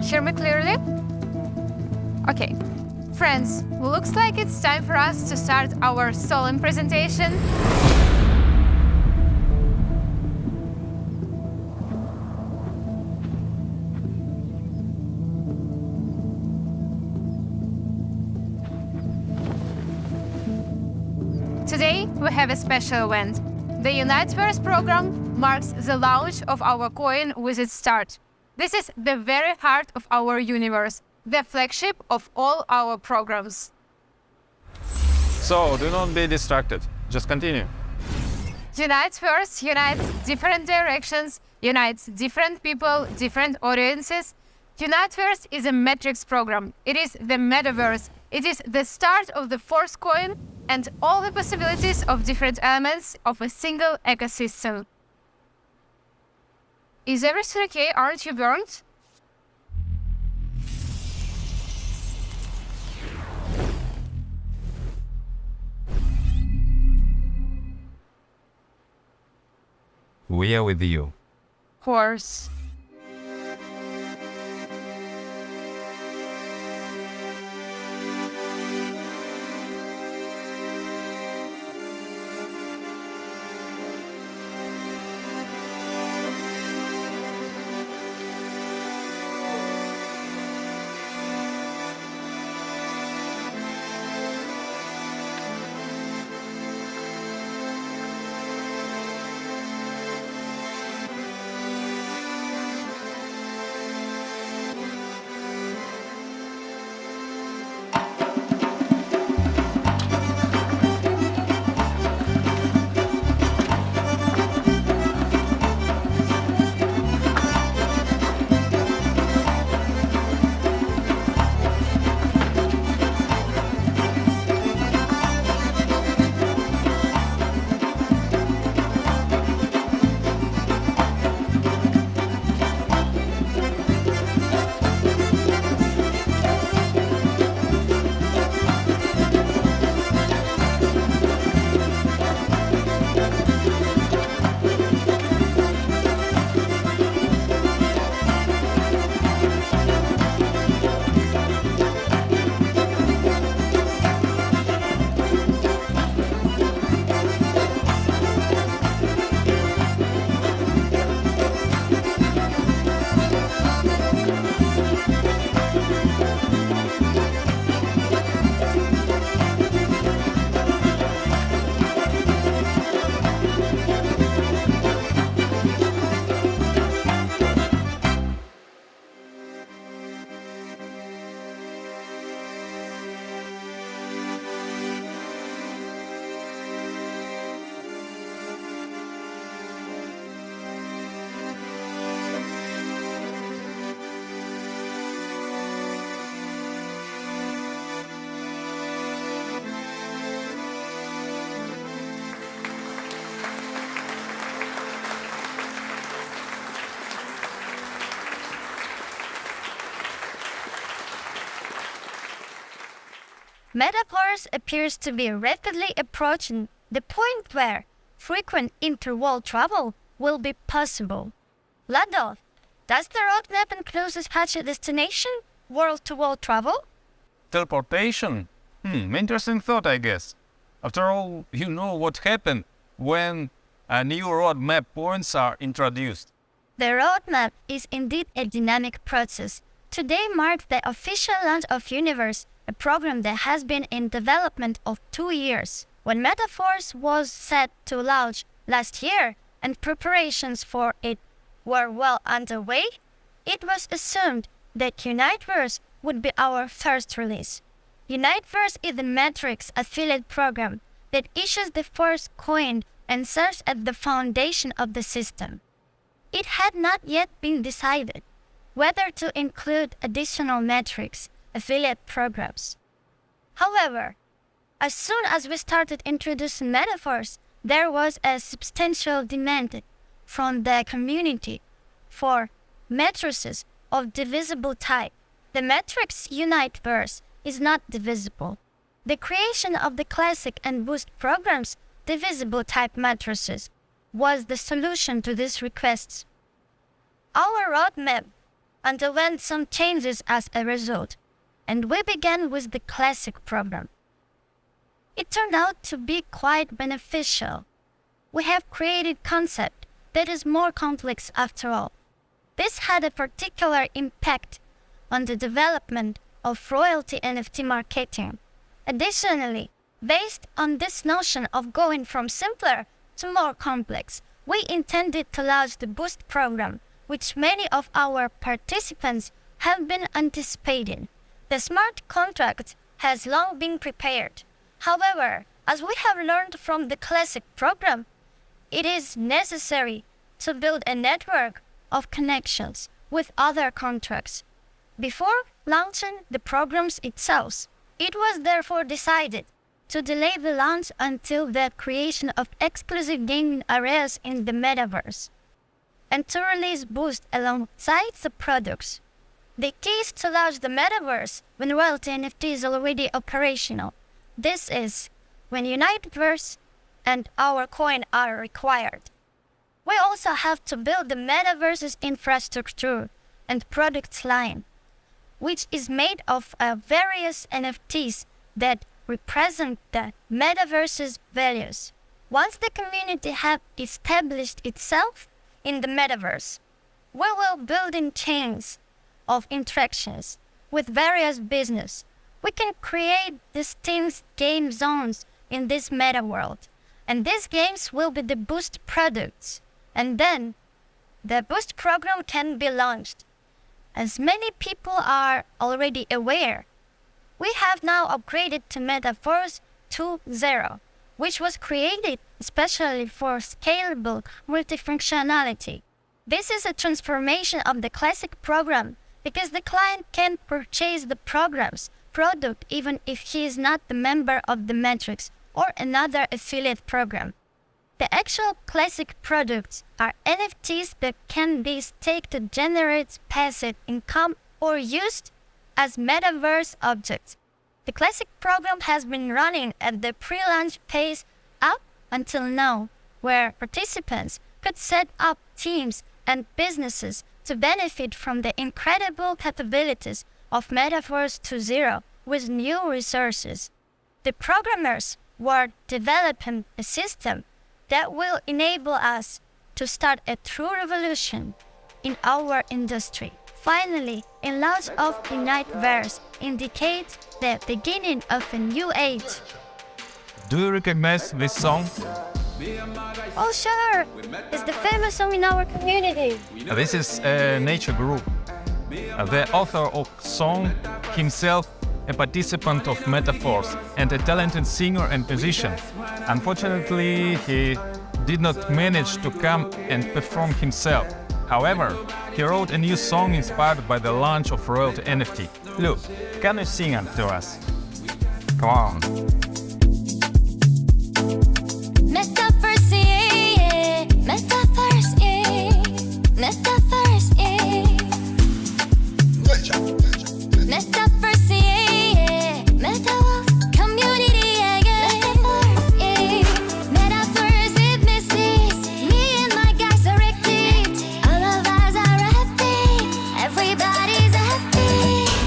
hear me clearly? Okay. Friends, looks like it's time for us to start our solemn presentation. Today, we have a special event. The Uniteverse program marks the launch of our coin with its start. This is the very heart of our universe, the flagship of all our programs. So, do not be distracted. Just continue. Uniteverse unites different directions, unites different people, different audiences. Uniteverse is a matrix program. It is the metaverse. It is the start of the Forcecoin and all the possibilities of different elements of a single ecosystem. Is everything okay? Aren't you burned? We are with you. Of course. Metaverse appears to be rapidly approaching the point where frequent interworld travel will be possible. Lado, does the roadmap include such a destination, world-to-world travel? Teleportation? Interesting thought, I guess. After all, you know what happened when new roadmap points are introduced. The roadmap is indeed a dynamic process. Today marks the official launch of Uniteverse, a program that has been in development of 2 years. When Metaverse was set to launch last year and preparations for it were well underway, it was assumed that Uniteverse would be our first release. Uniteverse is the Matrix affiliate program that issues the Forcecoin and serves as the foundation of the system. It had not yet been decided whether to include additional Matrix affiliate programs. However, as soon as we started introducing Metaverse, there was a substantial demand from the community for matrices of divisible type. The matrix Uniteverse is not divisible. The creation of the classic and boost programs, divisible type matrices, was the solution to these requests. Our roadmap underwent some changes as a result, and we began with the classic program. It turned out to be quite beneficial. We have created a concept that is more complex after all. This had a particular impact on the development of royalty NFT marketing. Additionally, based on this notion of going from simpler to more complex, we intended to launch the Boost program, which many of our participants have been anticipating. The smart contract has long been prepared. However, as we have learned from the classic program, it is necessary to build a network of connections with other contracts before launching the programs itself. It was therefore decided to delay the launch until the creation of exclusive gaming areas in the metaverse, and to release Boost alongside the products. The key is to launch the metaverse when royalty NFT is already operational. This is when Uniteverse and our coin are required. We also have to build the metaverse's infrastructure and product line, which is made of various NFTs that represent the metaverse's values. Once the community has established itself in the metaverse, we will build in chains of interactions with various business. We can create distinct game zones in this meta world, and these games will be the Boost products, and then the Boost program can be launched. As many people are already aware, we have now upgraded to Metaverse 2.0, which was created especially for scalable multifunctionality. This is a transformation of the classic program because the client can purchase the program's product even if he is not the member of the Matrix or another affiliate program. The actual classic products are NFTs that can be staked to generate passive income or used as metaverse objects. The classic program has been running at the pre-launch phase up until now, where participants could set up teams and businesses to benefit from the incredible capabilities of Metaverse 2.0 with new resources. The programmers were developing a system that will enable us to start a true revolution in our industry. Finally, a launch of Uniteverse indicates the beginning of a new age. Do you recognize this song? Oh sure, it's the famous song in our community. This is a nature group. The author of song, himself a participant of Metaforce and a talented singer and musician. Unfortunately, he did not manage to come and perform himself. However, he wrote a new song inspired by the launch of royalty NFT. Look, can you sing it to us? Come on. Metaverse, yeah. Metaverse, yeah. Metaverse, yeah. Metaverse, yeah. Metaverse, community, yeah. Metaverse, yeah. Metaverse, it misses. Me and my guys are active. All of us are happy. Everybody's happy.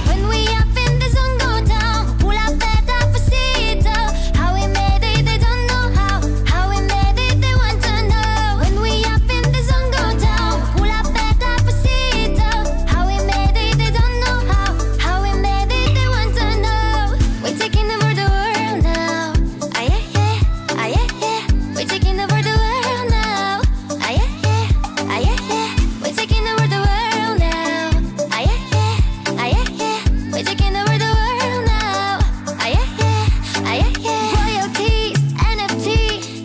When we up in the zone, go down. Pull up Metaverse, how we made it, they don't know how. How we made it, they want to know. When we up in the zone, go down. Pull up Metaverse, how we made it, they don't know how. How we made it, they want to know. We're taking over the world now. Ah yeah yeah, ah yeah yeah. We're taking over the world now. Ah yeah yeah, ah yeah yeah. We're taking over the world now. Ah yeah yeah, ah yeah yeah. We're taking over the world now. Ah yeah yeah, ah yeah yeah. Royalties, NFT,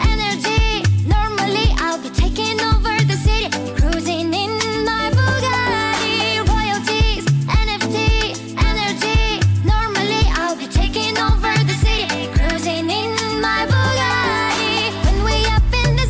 energy. Normally I'll be taking over the city, cruising in my Bugatti. Royalties, NFT, energy. Normally I'll be taking over the city, cruising in my Bugatti. When we up in the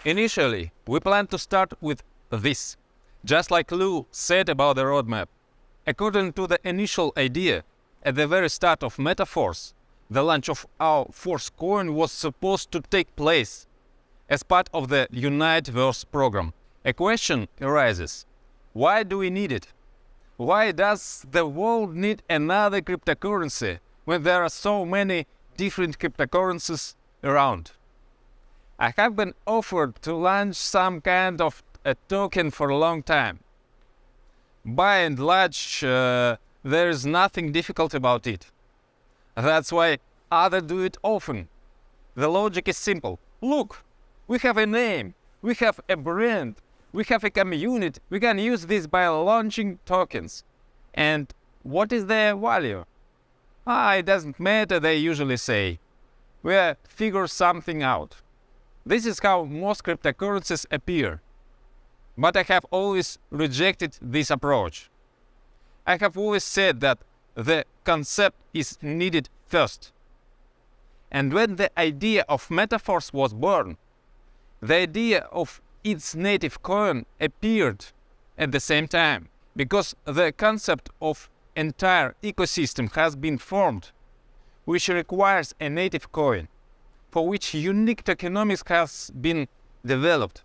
Initially, we plan to start with this, just like Lou said about the roadmap. According to the initial idea, at the very start of Metaforce, the launch of our Forcecoin was supposed to take place as part of the Uniteverse program. A question arises: why do we need it? Why does the world need another cryptocurrency when there are so many different cryptocurrencies around? I have been offered to launch some kind of a token for a long time. By and large, there is nothing difficult about it. That's why others do it often. The logic is simple. Look, we have a name, we have a brand, we have a community, we can use this by launching tokens. And what is their value? It doesn't matter, they usually say. We'll figure something out. This is how most cryptocurrencies appear. But I have always rejected this approach. I have always said that the concept is needed first. And when the idea of Metaforce was born, the idea of its native coin appeared at the same time, because the concept of entire ecosystem has been formed, which requires a native coin, for which unique tokenomics has been developed.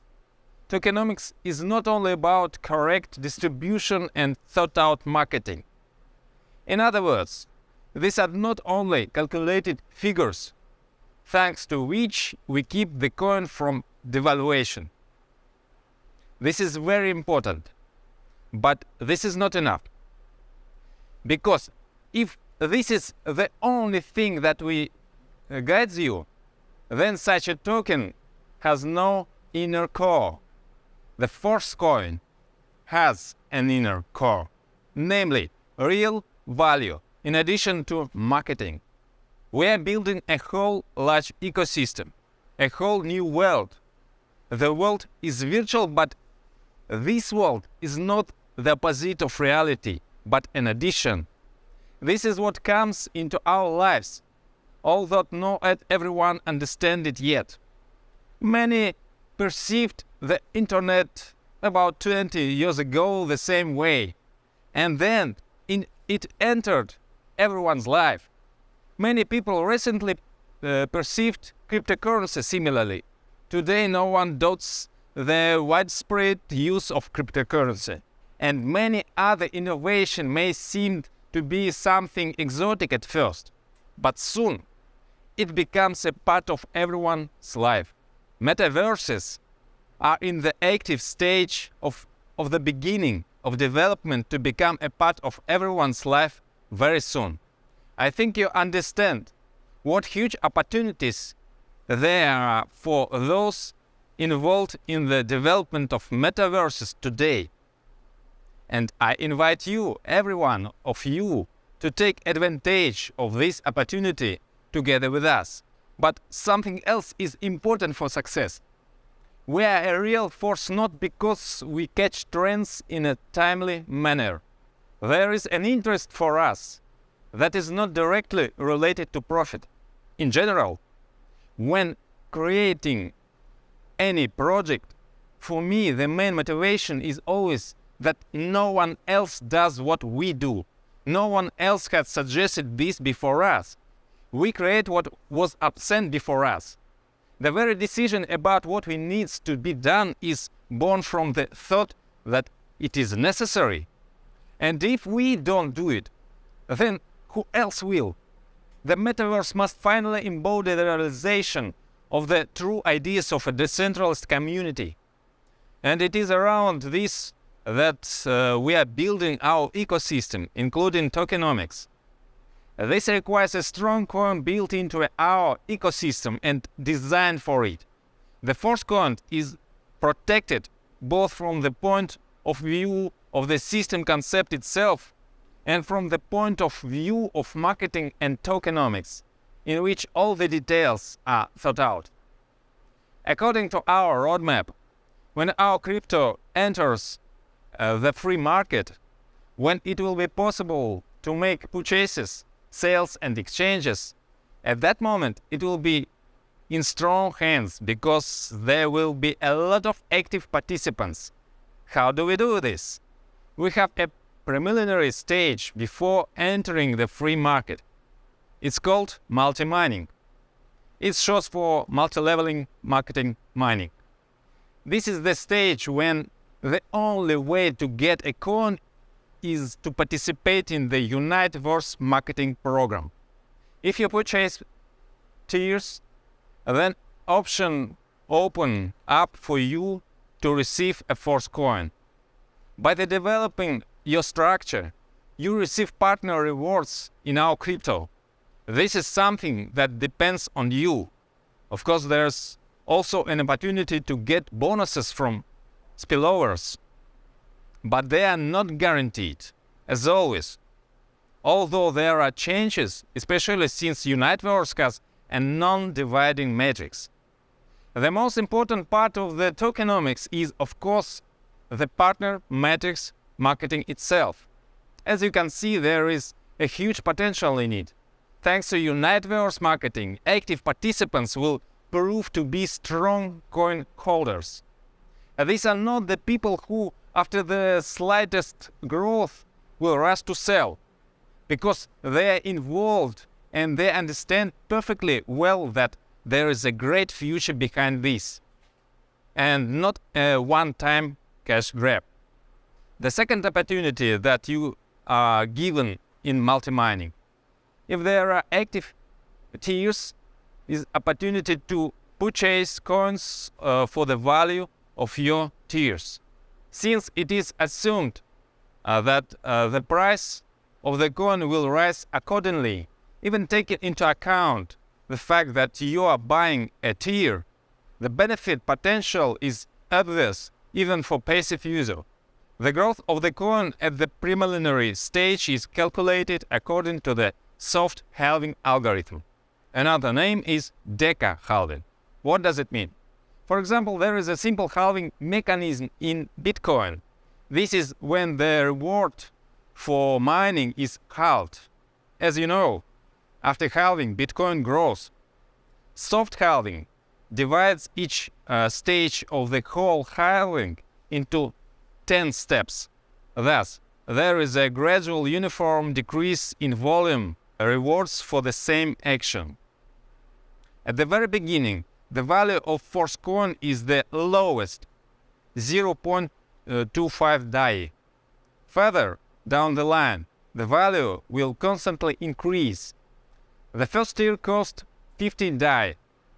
Tokenomics is not only about correct distribution and thought-out marketing. In other words, these are not only calculated figures, thanks to which we keep the coin from devaluation. This is very important, but this is not enough. Because if this is the only thing that guides you, then such a token has no inner core. The Forcecoin has an inner core, namely real value in addition to marketing. We are building a whole large ecosystem, a whole new world. The world is virtual, but this world is not the opposite of reality, but an addition. This is what comes into our lives, although not everyone understands it yet. Many perceived the internet about 20 years ago the same way, and then it entered everyone's life. Many people recently perceived cryptocurrency similarly. Today no one doubts the widespread use of cryptocurrency, and many other innovations may seem to be something exotic at first, but soon it becomes a part of everyone's life. Metaverses are in the active stage of the beginning of development to become a part of everyone's life very soon. I think you understand what huge opportunities there are for those involved in the development of metaverses today. And I invite you, every one of you, to take advantage of this opportunity together with us. But something else is important for success. We are a real force not because we catch trends in a timely manner. There is an interest for us that is not directly related to profit. In general, when creating any project, for me the main motivation is always that no one else does what we do. No one else has suggested this before us. We create what was absent before us. The very decision about what we needs to be done is born from the thought that it is necessary. And if we don't do it, then who else will? The metaverse must finally embody the realization of the true ideas of a decentralized community. And it is around this that we are building our ecosystem, including tokenomics. This requires a strong coin built into our ecosystem and designed for it. The Forcecoin is protected both from the point of view of the system concept itself and from the point of view of marketing and tokenomics, in which all the details are thought out. According to our roadmap, when our crypto enters the free market, when it will be possible to make purchases, sales and exchanges, at that moment it will be in strong hands because there will be a lot of active participants. How do we do this? We have a preliminary stage before entering the free market. It's called multi-mining. It's short for multi-leveling marketing mining. This is the stage when the only way to get a coin is to participate in the Uniteverse marketing program. If you purchase tiers, then option open up for you to receive a Forcecoin. By developing your structure, you receive partner rewards in our crypto. This is something that depends on you. Of course, there's also an opportunity to get bonuses from spillovers, but they are not guaranteed, as always. Although there are changes, especially since Uniteverse has a non-dividing matrix. The most important part of the tokenomics is, of course, the partner matrix marketing itself. As you can see, there is a huge potential in it. Thanks to Uniteverse marketing, active participants will prove to be strong coin holders. These are not the people who, after the slightest growth, will rush to sell, because they are involved and they understand perfectly well that there is a great future behind this, and not a one-time cash grab. The second opportunity that you are given in multi-mining, if there are active tiers, is opportunity to purchase coins for the value of your tiers. Since it is assumed that the price of the coin will rise accordingly, even taking into account the fact that you are buying a tier, the benefit potential is obvious even for passive user. The growth of the coin at the preliminary stage is calculated according to the soft halving algorithm. Another name is deca halving. What does it mean? For example, there is a simple halving mechanism in Bitcoin. This is when the reward for mining is halved. As you know, after halving, Bitcoin grows. Soft halving divides each stage of the whole halving into 10 steps. Thus, there is a gradual uniform decrease in volume rewards for the same action. At the very beginning, the value of Forcecoin is the lowest, 0.25 DAI. Further down the line, the value will constantly increase. The first tier cost 50 DAI.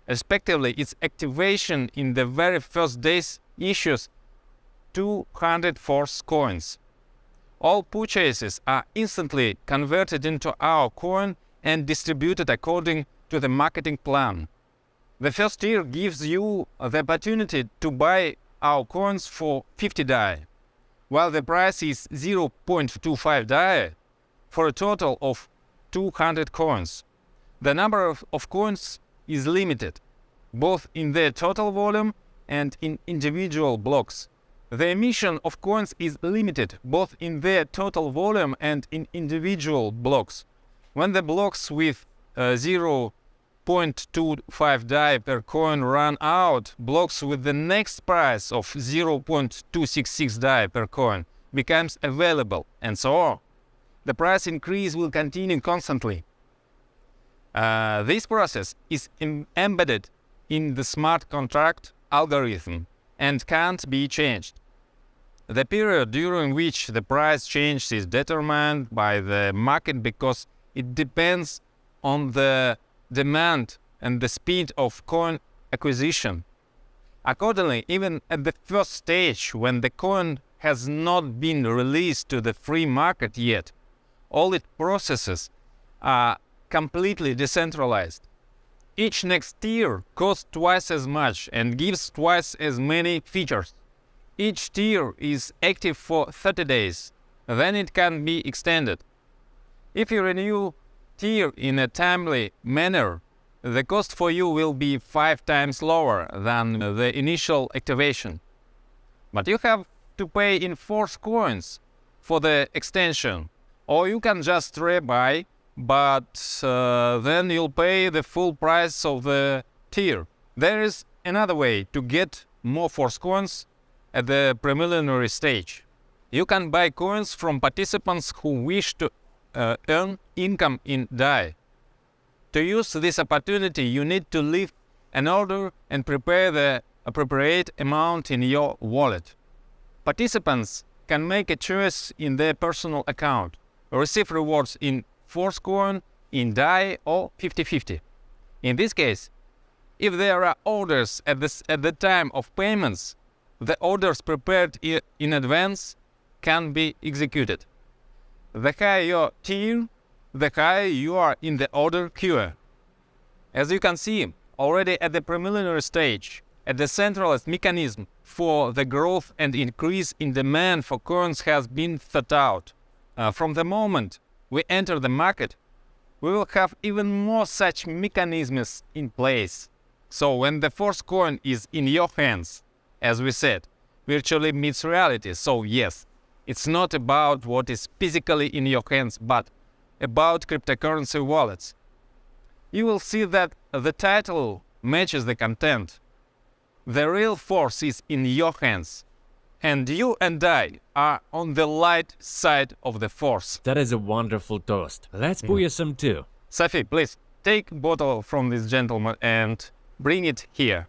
Respectively, its activation in the very first days issues 200 Forcecoins. All purchases are instantly converted into our coin and distributed according to the marketing plan. The first tier gives you the opportunity to buy our coins for 50 DAI, while the price is 0.25 DAI for a total of 200 coins. The number of coins is limited, both in their total volume and in individual blocks. The emission of coins is limited, both in their total volume and in individual blocks. When the blocks with 0.25 DAI per coin run out, blocks with the next price of 0.266 DAI per coin becomes available, and so on. The price increase will continue constantly. This process is embedded in the smart contract algorithm and can't be changed. The period during which the price change is determined by the market because it depends on the demand and the speed of coin acquisition. Accordingly, even at the first stage, when the coin has not been released to the free market yet, all its processes are completely decentralized. Each next tier costs twice as much and gives twice as many features. Each tier is active for 30 days, then it can be extended. If you renew tier in a timely manner, the cost for you will be 5 times lower than the initial activation. But you have to pay in Forcecoins for the extension, or you can just rebuy, but then you'll pay the full price of the tier. There is another way to get more force coins at the preliminary stage. You can buy coins from participants who wish to earn income in DAI. To use this opportunity, you need to leave an order and prepare the appropriate amount in your wallet. Participants can make a choice in their personal account, receive rewards in Forcecoin, in DAI, or 50-50. In this case, if there are orders at the time of payments, the orders prepared in advance can be executed. The higher your tier, the higher you are in the order queue. As you can see, already at the preliminary stage, a decentralized mechanism for the growth and increase in demand for coins has been thought out. From the moment we enter the market, we will have even more such mechanisms in place. So when the force coin is in your hands, as we said, virtually meets reality. So yes, it's not about what is physically in your hands, but about cryptocurrency wallets. You will see that the title matches the content. The real force is in your hands, and you and I are on the light side of the force. That is a wonderful toast. Let's pour you some too. Sophie, please take a bottle from this gentleman and bring it here.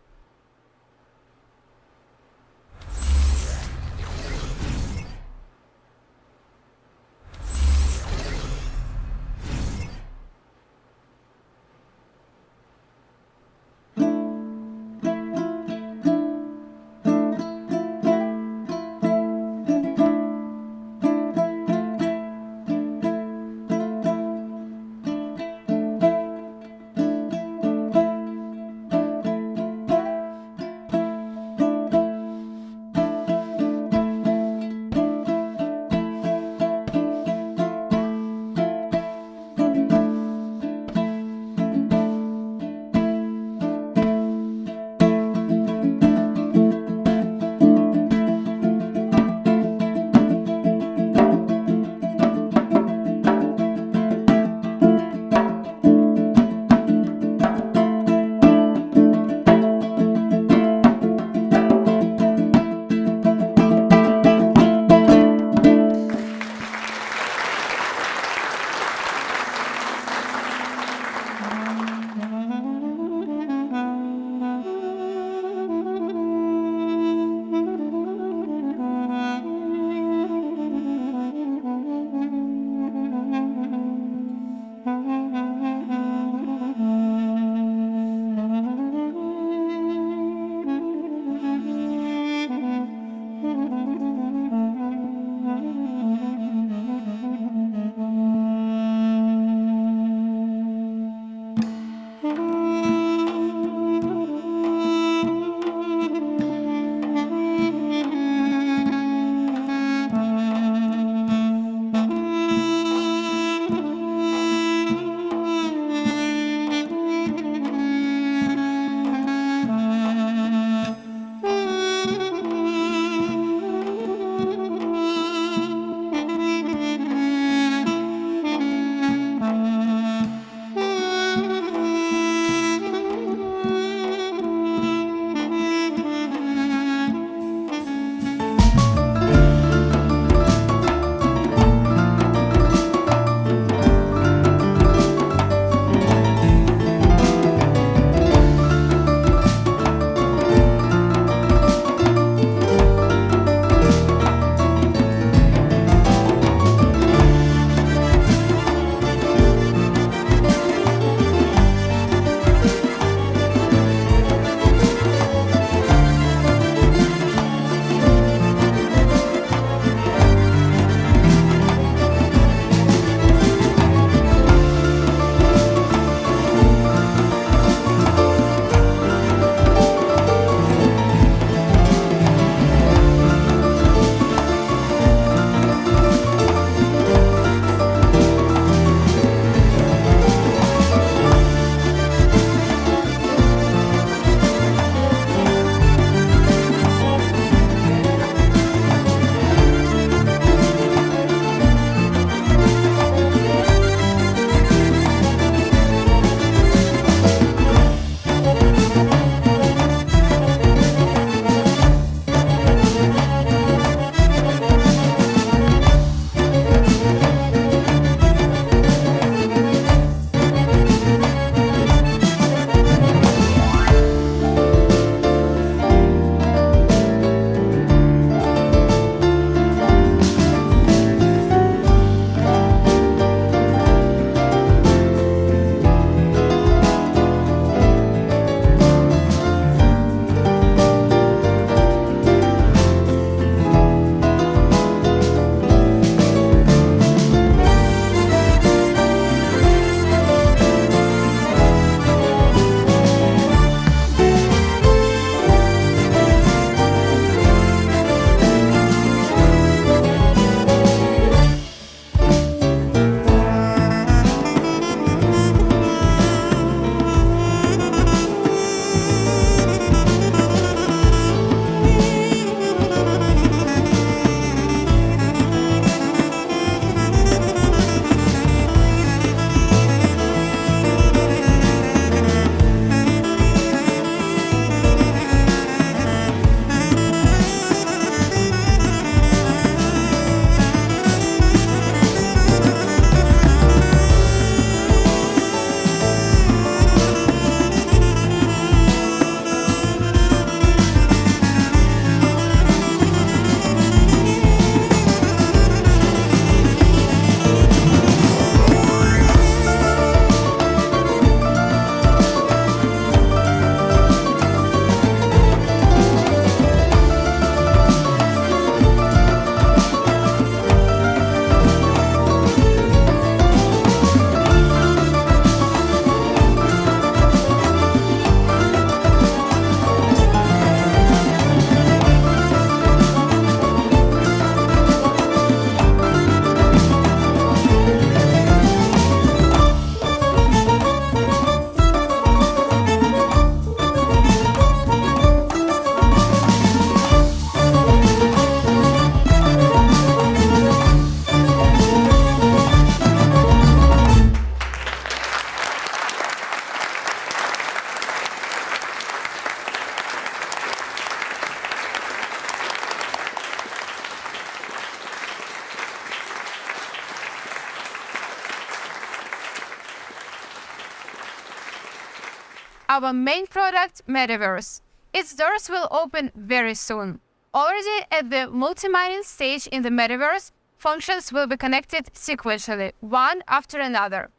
our main product, Metaverse. Its doors will open very soon. Already at the multi-mining stage in the Metaverse, functions will be connected sequentially, one after another.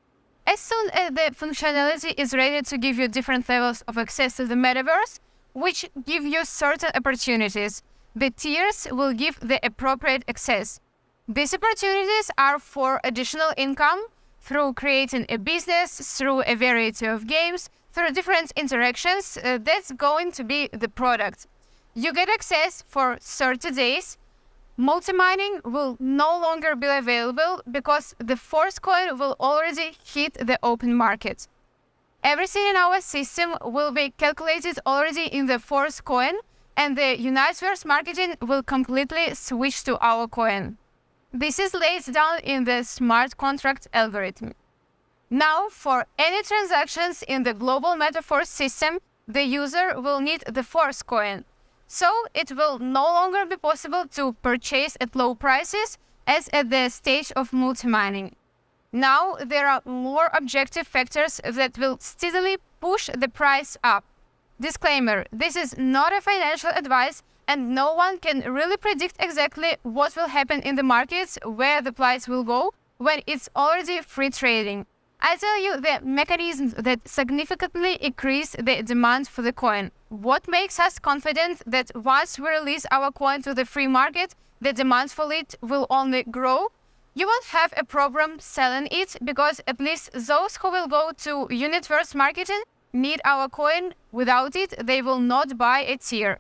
As soon as the functionality is ready to give you different levels of access to the Metaverse, which give you certain opportunities, the tiers will give the appropriate access. These opportunities are for additional income, through creating a business, through a variety of games, through different interactions. That's going to be the product. You get access for 30 days. Multi-mining will no longer be available because the Forcecoin will already hit the open market. Everything in our system will be calculated already in the Forcecoin, and the Uniteverse marketing will completely switch to our coin. This is laid down in the smart contract algorithm. Now, for any transactions in the global Metaverse system, the user will need the Forcecoin. So it will no longer be possible to purchase at low prices as at the stage of multi-mining. Now there are more objective factors that will steadily push the price up. Disclaimer: this is not a financial advice and no one can really predict exactly what will happen in the markets, where the price will go when it's already free trading. I tell you the mechanisms that significantly increase the demand for the coin. What makes us confident that once we release our coin to the free market, the demand for it will only grow? You won't have a problem selling it because at least those who will go to Uniteverse marketing need our coin. Without it, they will not buy a tier.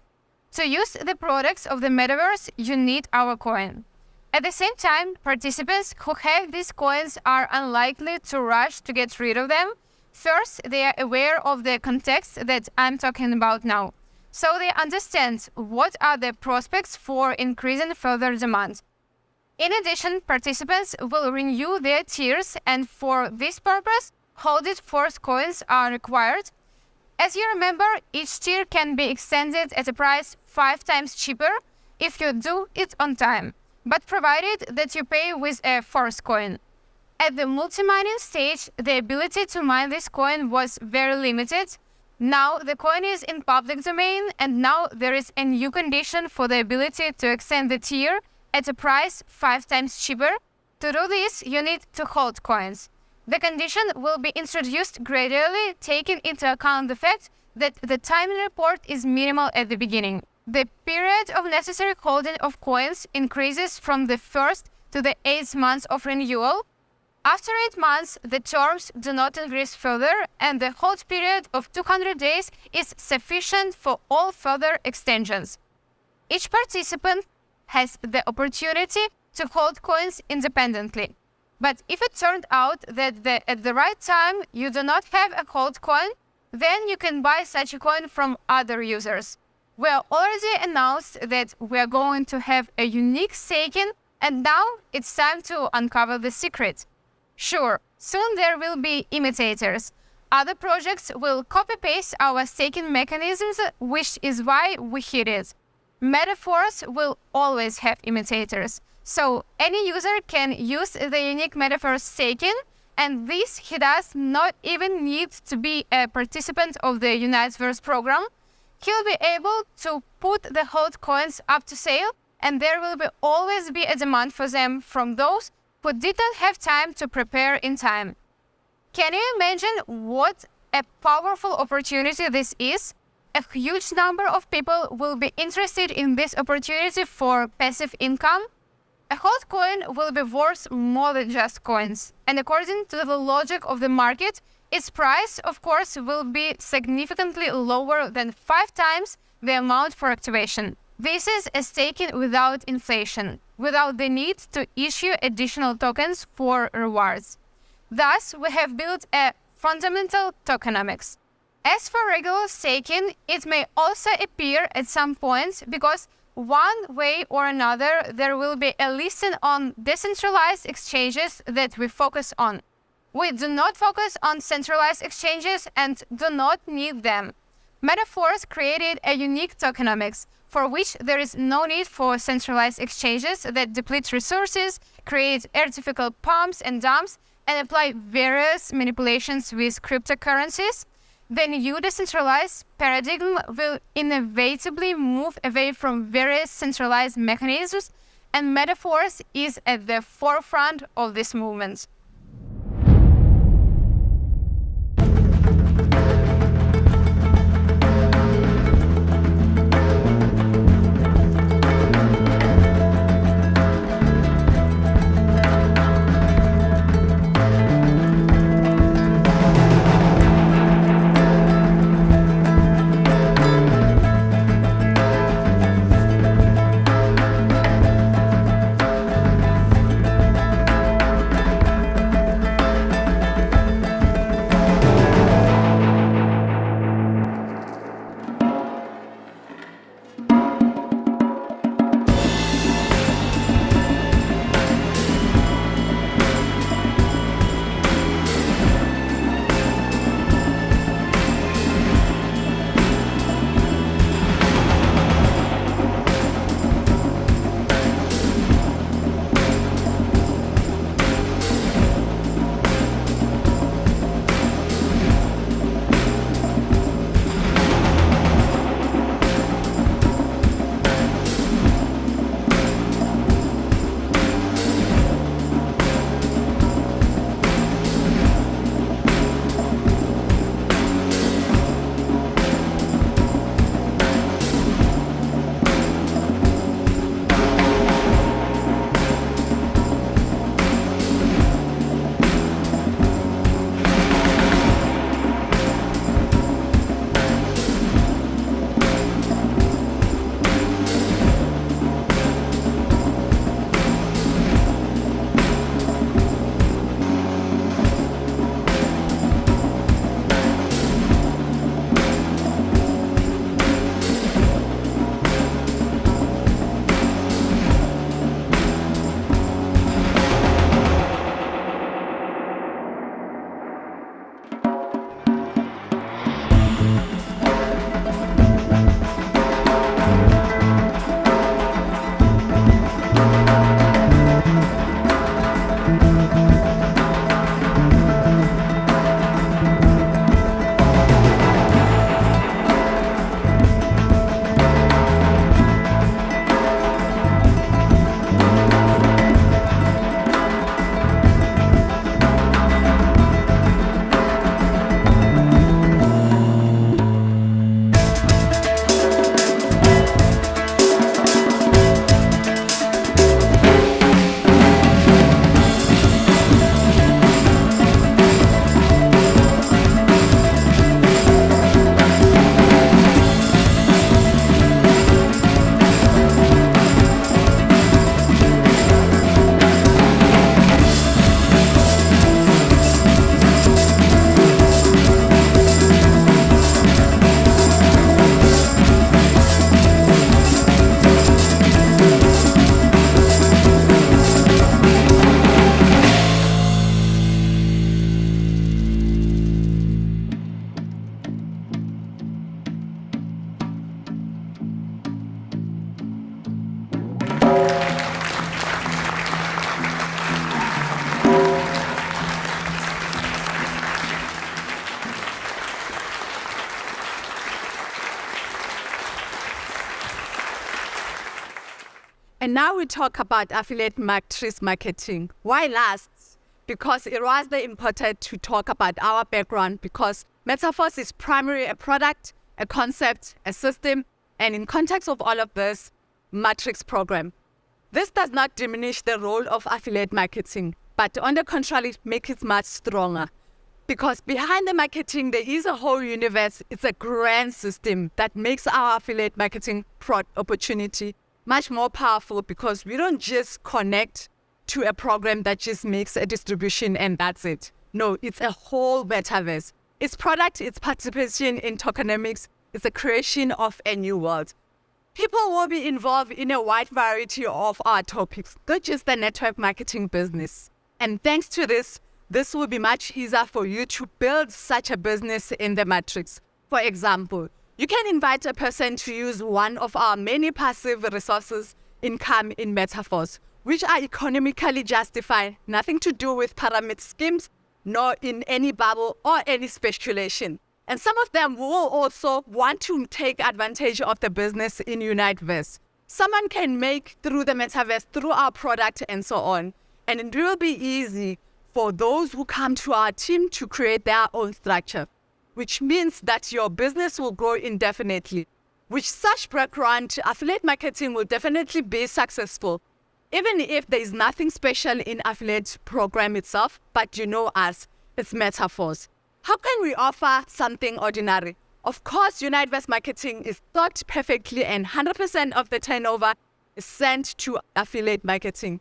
To use the products of the Metaverse, you need our coin. At the same time, participants who have these coins are unlikely to rush to get rid of them. First, they are aware of the context that I'm talking about now, so they understand what are the prospects for increasing further demand. In addition, participants will renew their tiers, and for this purpose, holded Forcecoins are required. As you remember, each tier can be extended at a price 5 times cheaper if you do it on time, but provided that you pay with a Forcecoin. At the multi-mining stage, the ability to mine this coin was very limited. Now the coin is in public domain, and now there is a new condition for the ability to extend the tier at a price 5 times cheaper. To do this, you need to hold coins. The condition will be introduced gradually, taking into account the fact that the timing report is minimal at the beginning. The period of necessary holding of coins increases from the 1st to the 8th month of renewal. After 8 months, the terms do not increase further, and the hold period of 200 days is sufficient for all further extensions. Each participant has the opportunity to hold coins independently. But if it turned out that at the right time you do not have a hold coin, then you can buy such a coin from other users. We already announced that we are going to have a unique staking, and now it's time to uncover the secret. Sure, soon there will be imitators. Other projects will copy-paste our staking mechanisms, which is why we hid it. Metaverse will always have imitators, so any user can use the unique Metaverse staking, and this he does not even need to be a participant of the Uniteverse program. He'll be able to put the hold coins up to sale, and there will always be a demand for them from those who didn't have time to prepare in time. Can you imagine what a powerful opportunity this is? A huge number of people will be interested in this opportunity for passive income. A hold coin will be worth more than just coins, and according to the logic of the market, its price, of course, will be significantly lower than 5 times the amount for activation. This is a staking without inflation, without the need to issue additional tokens for rewards. Thus, we have built a fundamental tokenomics. As for regular staking, it may also appear at some point because one way or another there will be a listing on decentralized exchanges that we focus on. We do not focus on centralized exchanges and do not need them. Metaverse created a unique tokenomics for which there is no need for centralized exchanges that deplete resources, create artificial pumps and dumps, and apply various manipulations with cryptocurrencies. the new decentralized paradigm will inevitably move away from various centralized mechanisms, and Metaverse is at the forefront of this movement. And now we talk about affiliate matrix marketing. Why last? Because it was the important to talk about our background, because Metaverse is primarily a product, a concept, a system, and in context of all of this, matrix program. This does not diminish the role of affiliate marketing, but on the contrary, make it much stronger. Because behind the marketing, there is a whole universe. It's a grand system that makes our affiliate marketing opportunity much more powerful, because we don't just connect to a program that just makes a distribution and that's it. No, it's a whole metaverse. It's product, it's participation in tokenomics, it's the creation of a new world. People will be involved in a wide variety of our topics, not just the network marketing business. And thanks to this will be much easier for you to build such a business in the matrix. For example, you can invite a person to use one of our many passive resources income in Metaverse, which are economically justified, nothing to do with pyramid schemes, nor in any bubble or any speculation. And some of them will also want to take advantage of the business in Uniteverse. Someone can make through the metaverse, through our product and so on. And it will be easy for those who come to our team to create their own structure, which means that your business will grow indefinitely. With such background, affiliate marketing will definitely be successful, even if there is nothing special in affiliate program itself, but you know us, it's metaphors. How can we offer something ordinary? Of course, Uniteverse marketing is thought perfectly and 100% of the turnover is sent to affiliate marketing.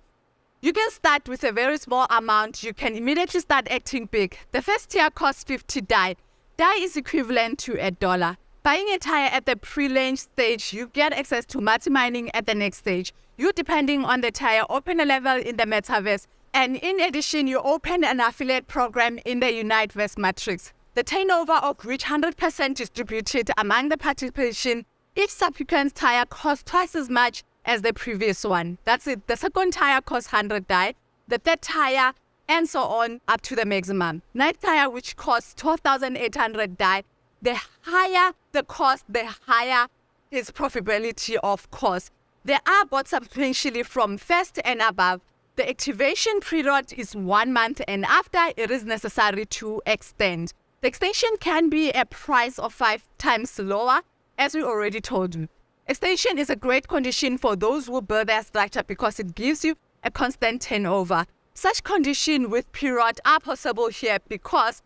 You can start with a very small amount. You can immediately start acting big. The first tier costs 50 DAI. DAI is equivalent to $1. Buying a tire at the pre-launch stage, you get access to multi-mining at the next stage. You, depending on the tire, open a level in the metaverse. And in addition, you open an affiliate program in the Uniteverse Matrix. The turnover of which 100% distributed among the participation. Each subsequent tire costs twice as much as the previous one. That's it. The second tire costs 100 DAI. The third tire, and so on, up to the maximum. Ninth tire, which costs 12,800 DAI. The higher the cost, the higher its profitability, of course. There are bots substantially from first and above. The activation period is 1 month, and after it is necessary to extend. The extension can be a price of 5 times lower, as we already told you. Extension is a great condition for those who build their structure because it gives you a constant turnover. Such conditions with period are possible here because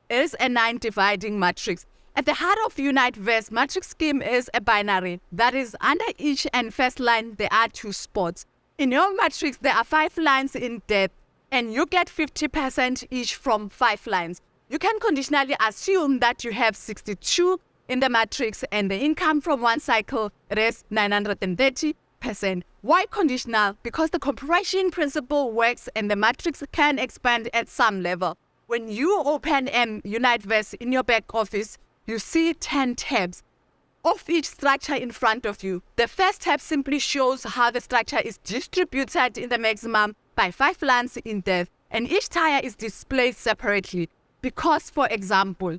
it is a 9 dividing matrix. At the heart of Uniteverse matrix scheme is a binary. That is, under each and first line, there are 2 spots. In your matrix, there are 5 lines in depth, and you get 50% each from 5 lines. You can conditionally assume that you have 62 in the matrix, and the income from one cycle is 930%. Why conditional? Because the compression principle works, and the matrix can expand at some level. When you open Uniteverse in your back office, you see 10 tabs of each structure in front of you. The first tab simply shows how the structure is distributed in the maximum by 5 lines in depth, and each tire is displayed separately. Because, for example,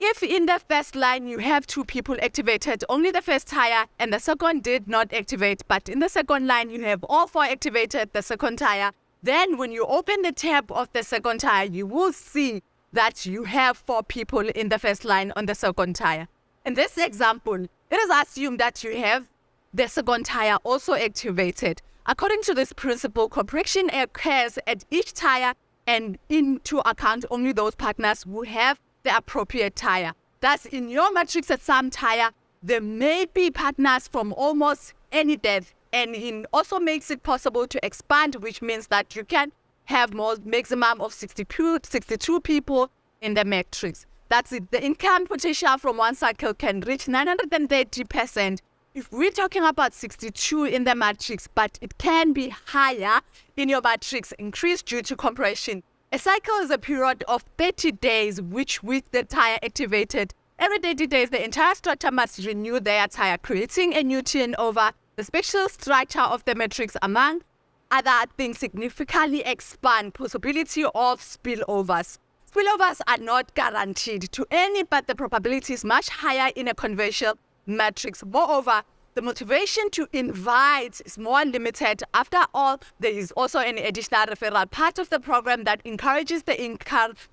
if in the first line you have 2 people activated, only the first tire and the second did not activate, but in the second line you have all 4 activated, the second tire, then when you open the tab of the second tire, you will see that you have 4 people in the first line on the second tire. In this example, it is assumed that you have the second tire also activated. According to this principle, compression occurs at each tire and into account only those partners who have the appropriate tire. Thus, in your matrix at some tire, there may be partners from almost any depth, and it also makes it possible to expand, which means that you can have more maximum of 62 people in the matrix. That's it. The income potential from one cycle can reach 930%. If we're talking about 62 in the matrix, but it can be higher in your matrix, increased due to compression. A cycle is a period of 30 days, which with the tire activated, every 30 days the entire structure must renew their tire, creating a new turnover. The special structure of the matrix, among other things, significantly expand possibility of spillovers. Spillovers are not guaranteed to any, but the probability is much higher in a conventional matrix. Moreover, the motivation to invite is more limited. After all, there is also an additional referral part of the program that encourages the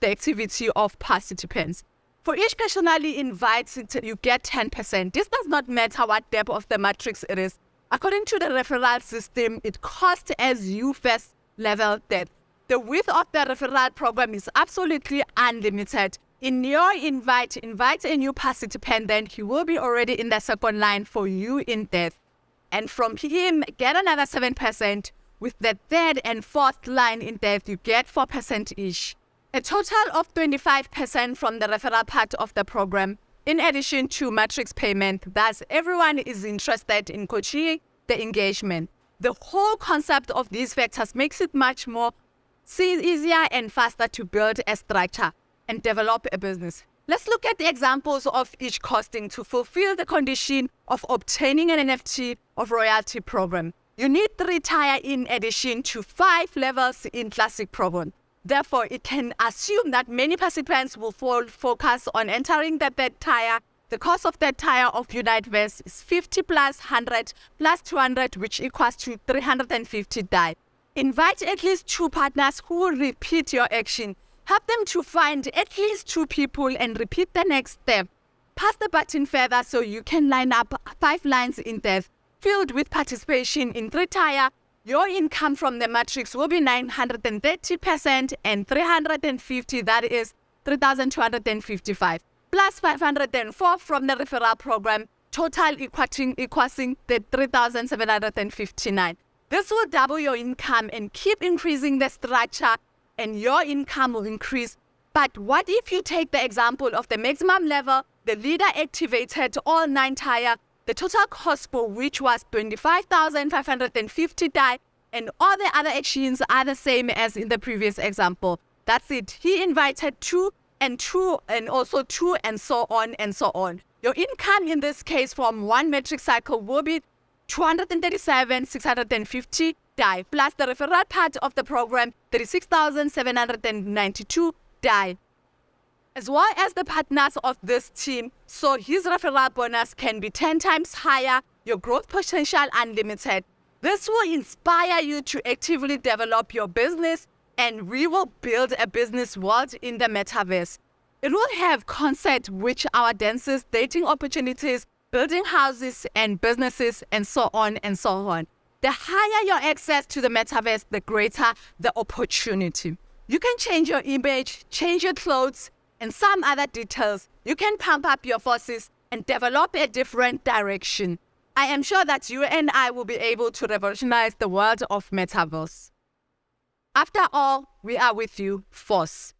activity of participants. For each personally invited, you get 10%. This does not matter what depth of the matrix it is. According to the referral system, it costs as you first level depth. The width of the referral program is absolutely unlimited. In your invite a new participant, then he will be already in the second line for you in depth. And from him, get another 7%. With the third and fourth line in depth, you get 4% each. A total of 25% from the referral part of the program, in addition to matrix payment. Thus, everyone is interested in coaching the engagement. The whole concept of these factors makes it much more easier and faster to build a structure and develop a business. Let's look at the examples of each costing to fulfill the condition of obtaining an NFT of royalty program. You need 3 tire in addition to 5 levels in classic program. Therefore, it can assume that many participants will focus on entering the third tier. The cost of that tier of Uniteverse is 50 plus 100 plus 200, which equals to 350 DAI. Invite at least 2 partners who will repeat your action. Help them to find at least 2 people and repeat the next step. Pass the button further so you can line up 5 lines in depth filled with participation in 3 tier. Your income from the matrix will be 930% and 350, that is 3,255, plus 504 from the referral program, total equaling the 3,759. This will double your income and keep increasing the structure, and your income will increase. But what if you take the example of the maximum level, the leader activated all 9 tier, the total cost for which was 25,550 DAI, and all the other actions are the same as in the previous example. That's it. He invited 2 and 2 and also 2 and so on and so on. Your income in this case from 1 matrix cycle will be 237,650 DAI plus the referral part of the program 36,792 DAI, as well as the partners of this team. So his referral bonus can be 10 times higher, your growth potential unlimited. This will inspire you to actively develop your business, and we will build a business world in the metaverse. It will have concept which our dancers, dating opportunities, building houses and businesses, and so on and so on. The higher your access to the metaverse, the greater the opportunity. You can change your image, change your clothes, and some other details. You can pump up your forces and develop a different direction. I am sure that you and I will be able to revolutionize the world of metaverse. After all, we are with you, Force.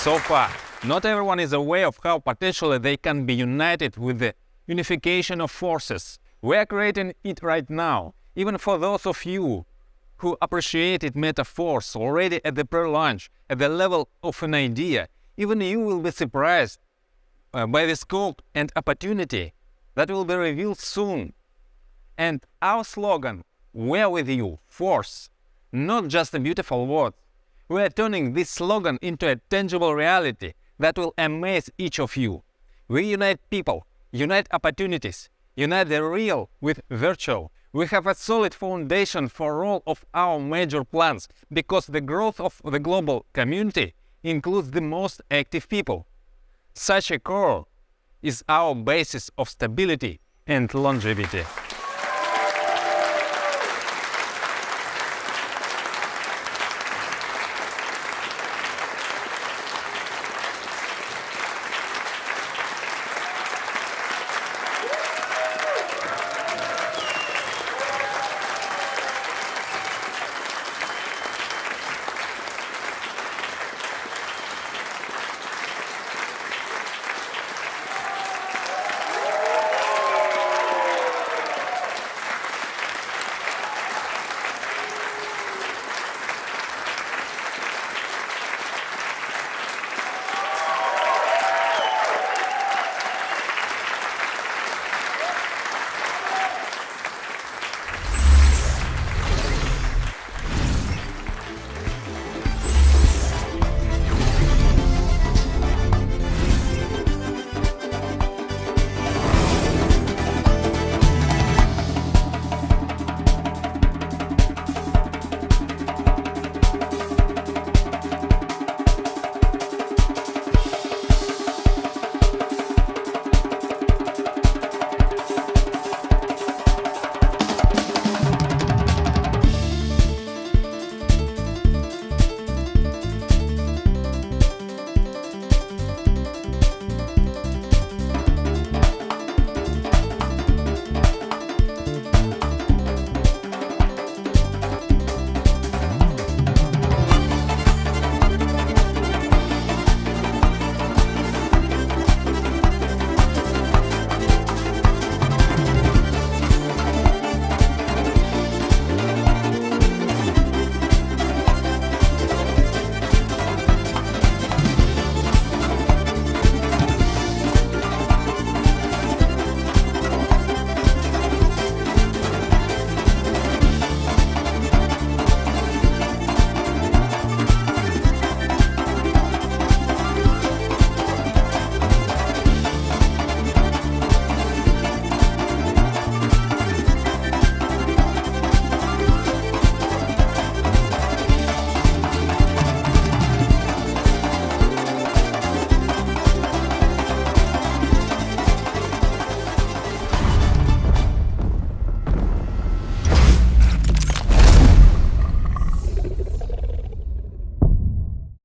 So far, not everyone is aware of how potentially they can be united with the unification of forces. We are creating it right now, even for those of you who appreciated metaphors already at the pre-launch, at the level of an idea. Even you will be surprised by the scope and opportunity that will be revealed soon. And our slogan, "We're with you, Force," not just a beautiful word. We are turning this slogan into a tangible reality that will amaze each of you. We unite people, unite opportunities, unite the real with virtual. We have a solid foundation for all of our major plans because the growth of the global community includes the most active people. Such a core is our basis of stability and longevity.